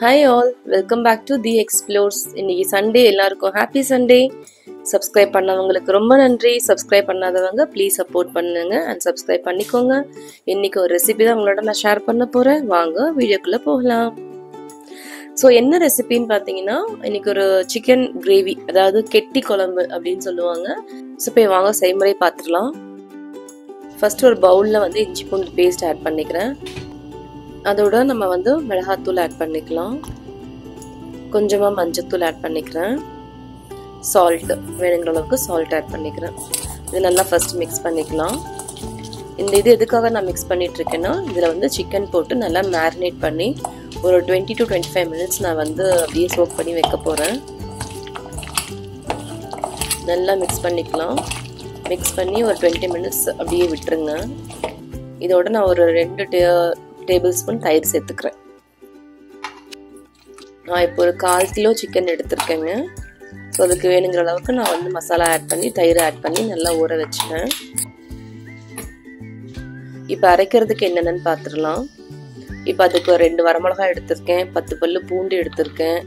Hi all, welcome back to The Explores. இன்னைக்கு Sunday, எல்லாருக்கும் happy Sunday. Subscribe பண்ணவங்களுக்கு ரொம்ப நன்றி. சப்ஸ்கிரைப் பண்ணாதவங்க ப்ளீஸ் சப்போர்ட் பண்ணுங்க அண்ட் சப்ஸ்கிரைப் பண்ணிக்கோங்க. இன்னைக்கு ஒரு ரெசிபி தான் உங்களோட நான் ஷேர் பண்ண போறேன். வாங்க வீடியோக்குள்ள போகலாம். ஸோ என்ன ரெசிபின்னு பார்த்தீங்கன்னா, இன்னைக்கு ஒரு சிக்கன் கிரேவி, அதாவது கெட்டி குழம்பு அப்படின்னு சொல்லுவாங்க. ஸோ போய் வாங்க செய்முறை பார்த்துடலாம். ஃபர்ஸ்ட் ஒரு பவுலில் வந்து இஞ்சி பூண்டு பேஸ்ட் ஆட் பண்ணிக்கிறேன். அதோட நம்ம வந்து மிளகாத்தூள் ஆட் பண்ணிக்கலாம். கொஞ்சமாக மஞ்சத்தூள் ஆட் பண்ணிக்கிறேன். சால்ட் வேணுங்கிற அளவுக்கு சால்ட் ஆட் பண்ணிக்கிறேன். இது நல்லா ஃபர்ஸ்ட் மிக்ஸ் பண்ணிக்கலாம். இந்த இது எதுக்காக நான் மிக்ஸ் பண்ணிட்டு இருக்கேன்னா, இதில் வந்து சிக்கன் போட்டு நல்லா மேரினேட் பண்ணி ஒரு 20 to 25 minutes நான் வந்து அப்படியே சோக் பண்ணி வைக்க போகிறேன். நல்லா மிக்ஸ் பண்ணிக்கலாம். மிக்ஸ் பண்ணி ஒரு 20 minutes அப்படியே விட்டுருங்க. இதோட நான் ஒரு 2 டேபிள் ஸ்பூன் தயிர் சேர்த்துக்கிறேன். நான் இப்போ ஒரு 1/4 கிலோ சிக்கன் எடுத்துருக்கேங்க. ஸோ அதுக்கு வேணுங்கிற அளவுக்கு நான் வந்து மசாலா ஆட் பண்ணி தயிர் ஆட் பண்ணி நல்லா ஊற வச்சுட்டேன். இப்போ அரைக்கிறதுக்கு என்னென்னு பார்த்துடலாம். இப்போ அதுக்கு ஒரு 2 வரமிளகாய் எடுத்திருக்கேன், 10 பல்லு பூண்டு எடுத்திருக்கேன்,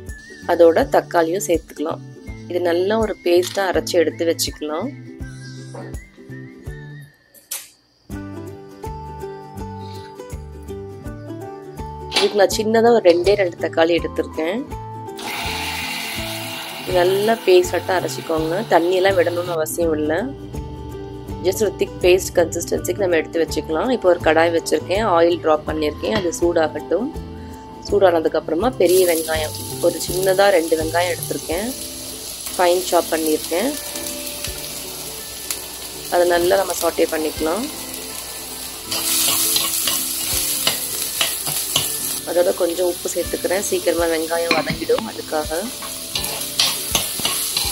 அதோட தக்காளியும் சேர்த்துக்கலாம். இது நல்லா ஒரு பேஸ்ட்டாக அரைச்சி எடுத்து வச்சுக்கலாம். இதுக்கு நான் சின்னதாக ஒரு 2 தக்காளி எடுத்திருக்கேன். நல்லா பேஸ்ட்டாக அரைச்சிக்கோங்க. தண்ணியெல்லாம் விடணும்னு அவசியம் இல்லை. ஜஸ்ட் ஒரு திக் பேஸ்ட் கன்சிஸ்டன்சிக்கு நம்ம எடுத்து வச்சுக்கலாம். இப்போ ஒரு கடாய் வச்சுருக்கேன், ஆயில் ட்ராப் பண்ணியிருக்கேன். அது சூடாகட்டும். சூடானதுக்கப்புறமா பெரிய வெங்காயம் ஒரு சின்னதாக 2 வெங்காயம் எடுத்திருக்கேன், ஃபைன் சாப் பண்ணியிருக்கேன். அதை நல்லா நம்ம சாட்டே பண்ணிக்கலாம். அதோட கொஞ்சம் உப்பு சேர்த்துக்கிறேன், சீக்கிரமாக வெங்காயம் வதங்கிடும். அதுக்காக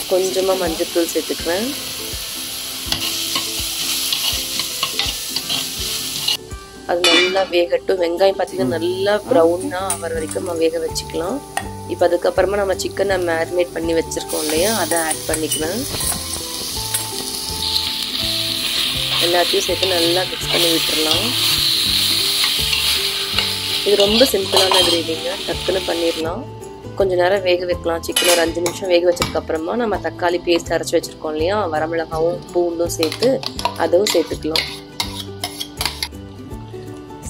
கொஞ்சமாக மஞ்சத்தூள் சேர்த்துக்கிறேன். அது நல்லா வேகட்டும். வெங்காயம் பார்த்தீங்கன்னா நல்லா ப்ரௌனாக ஆகிற வரைக்கும் நம்ம வேக வச்சுக்கலாம். இப்போ அதுக்கப்புறமா நம்ம சிக்கனை மேரினேட் பண்ணி வச்சுருக்கோம் இல்லையா, அதை ஆட் பண்ணிக்கிறேன். எல்லாத்தையும் சேர்த்து நல்லா மிக்ஸ் பண்ணி விட்டுடலாம். இது ரொம்ப சிம்பிளான கிரேவிங்க, டக்குன்னு பண்ணிடலாம். கொஞ்சம் நேரம் வேக வைக்கலாம். சிக்கன் ஒரு 5 நிமிஷம் வேக வச்சதுக்கப்புறமா நம்ம தக்காளி பேஸ்ட் அரைச்சி வச்சுருக்கோம் இல்லையா, வரமிளகாவும் பூண்டும் சேர்த்து அதுவும் சேர்த்துக்கலாம்.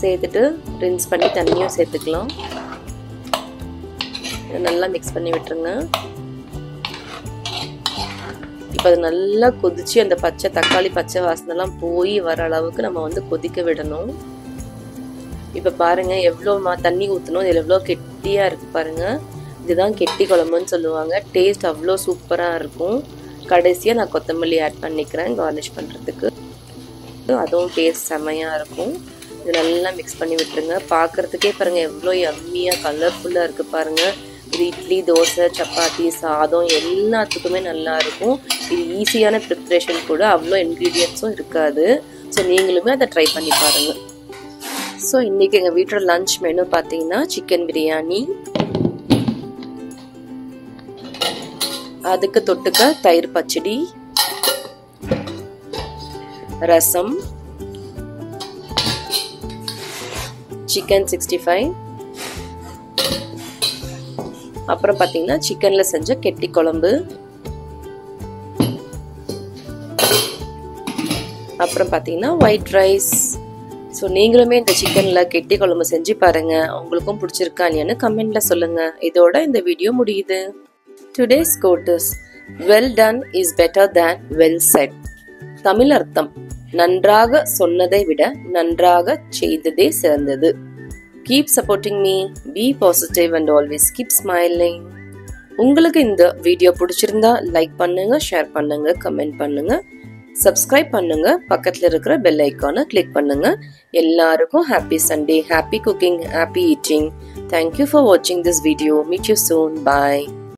சேர்த்துட்டு ரின்ஸ் பண்ணி தண்ணியும் சேர்த்துக்கலாம். நல்லா மிக்ஸ் பண்ணி விட்டுருங்க. இப்போ அது நல்லா கொதிச்சு அந்த தக்காளி பச்சை வாசனைலாம் போய் வர அளவுக்கு நம்ம வந்து கொதிக்க விடணும். இப்போ பாருங்க எவ்வளோ தண்ணி ஊற்றணும், இதில் எவ்வளோ கெட்டியாக இருக்குது பாருங்கள். இதுதான் கெட்டி குழம்புன்னு சொல்லுவாங்க. டேஸ்ட் அவ்வளோ சூப்பராக இருக்கும். கடைசியாக நான் கொத்தமல்லி ஆட் பண்ணிக்கிறேன் கார்னிஷ் பண்ணுறதுக்கு. அதுவும் டேஸ்ட் செம்மையாக இருக்கும். இது நல்லா மிக்ஸ் பண்ணி விட்டுருங்க. பார்க்குறதுக்கே பாருங்கள் எவ்வளோ யம்மியாக கலர்ஃபுல்லாக இருக்குது பாருங்கள். இது இட்லி, தோசை, சப்பாத்தி, சாதம் எல்லாத்துக்குமே நல்லாயிருக்கும். இது ஈஸியான ப்ரிப்ரேஷன் கூட, அவ்வளோ இன்க்ரீடியன்ஸும் இருக்காது. ஸோ நீங்களுமே அதை ட்ரை பண்ணி பாருங்கள். ஸோ இன்றைக்கி எங்கள் வீட்டோட லன்ச் மெனு பார்த்தீங்கன்னா சிக்கன் பிரியாணி, அதுக்கு தொட்டுக்க தயிர் பச்சடி, ரசம், சிக்கன் 65, அப்புறம் பார்த்தீங்கன்னா சிக்கனில் செஞ்ச கெட்டி குழம்பு, அப்புறம் பார்த்தீங்கன்னா ஒயிட் ரைஸ். ஸோ நீங்களுமே இந்த சிக்கனில் கெட்டி குழம்பு செஞ்சு பாருங்கள். உங்களுக்கும் பிடிச்சிருக்கா இல்லையான்னு கமெண்ட்டில் சொல்லுங்கள். இதோட இந்த வீடியோ முடியுது. Today's quote is well done is better than well said. Tamil அர்த்தம், நன்றாக சொன்னதை விட நன்றாக செய்ததே சிறந்தது. Keep supporting me, be positive and always keep smiling. உங்களுக்கு இந்த வீடியோ பிடிச்சிருந்தா லைக் பண்ணுங்க, ஷேர் பண்ணுங்க, கமெண்ட் பண்ணுங்க, சப்ஸ்கிரைப் பண்ணுங்க, பக்கத்தில் இருக்கிற பெல் ஐக்கானை கிளிக் பண்ணுங்க. எல்லாருக்கும் happy Sunday, happy cooking, happy eating. Thank you for வாட்சிங் this video. Meet you soon. Bye.